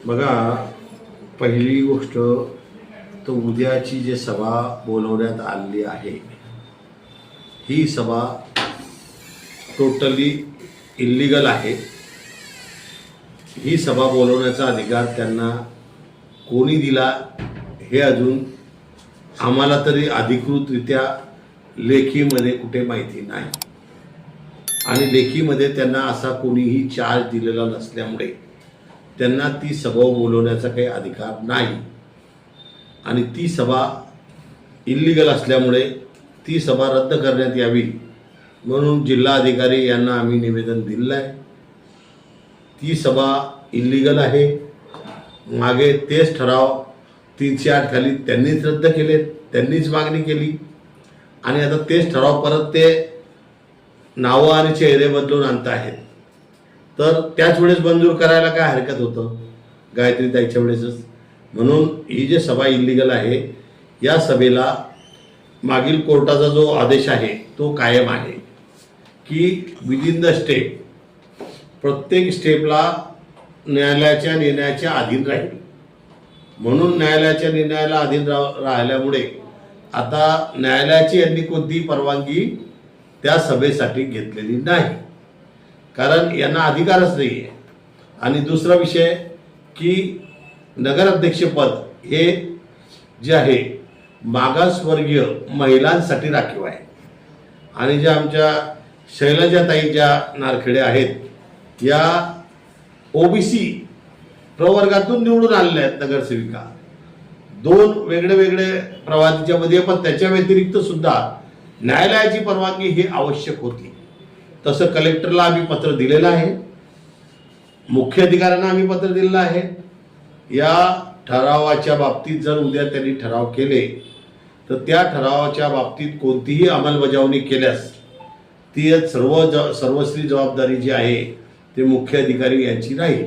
बघा, पहिली गोष्ट तर उद्याची जी सभा बोलवण्यात आलेली आहे ही सभा टोटली इल्लीगल आहे। ही सभा बोलवण्याचा अधिकार त्यांना कोणी दिला हे अजून आम्हाला तरी अधिकृतरित्या लेखीमध्ये कुठे माहिती नाही, आणि लेखीमध्ये त्यांना असा कोणीही चार्ज दिलेला नसल्यामुळे त्यांना ती सभा बोलवण्याचा काही अधिकार नाही, आणि ती सभा इल्लीगल असल्यामुळे ती सभा रद्द करण्यात यावी म्हणून जिल्हाधिकारी यांना आम्ही निवेदन दिलेलं आहे। ती सभा इल्लीगल आहे। मागे तेच ठराव 308 खाली त्यांनीच रद्द केले, त्यांनीच मागणी केली, आणि आता तेच ठराव परत ते नावं आणि चेहरे बदलून आणत आहेत। तर त्याच वेळेस मंजूर करायला काय हरकत होतं गायत्री ताईच्या वेळेसच। म्हणून ही जी सभा इल्लीगल आहे, या सभेला मागील कोर्टाचा जो आदेश आहे तो कायम आहे की विदिन द स्टेप, प्रत्येक स्टेपला न्यायालयाच्या निर्णयाच्या अधीन राहील। म्हणून न्यायालयाच्या निर्णयाला अधीन राहिल्यामुळे आता न्यायालयाची यांनी कोणतीही परवानगी त्या सभेसाठी घेतलेली नाही, कारण यांना अधिकारच नाही आहे। आणि दुसरा विषय की नगराध्यक्षपद हे जे आहे मागासवर्गीय महिलांसाठी राखीव आहे, आणि ज्या आमच्या शैलजाताई ज्या नारखेडे आहेत या ओबीसी प्रवर्गातून निवडून आलेल्या आहेत नगरसेविका। 2 वेगळे वेगळे प्रवादीच्या मध्ये, पण त्याच्या व्यतिरिक्त सुद्धा न्यायालयाची परवानगी ही आवश्यक होती। तसं कलेक्टरला आम्ही पत्र दिलेलं आहे, मुख्य अधिकाऱ्यांना आम्ही पत्र दिलेलं आहे। या ठरावाच्या बाबतीत जर उद्या त्यांनी ठराव केले तर त्या ठरावाच्या बाबतीत कोणतीही अंमलबजावणी केल्यास ती सर्वस्वी जबाबदारी जी आहे ते मुख्य अधिकारी यांची राहील।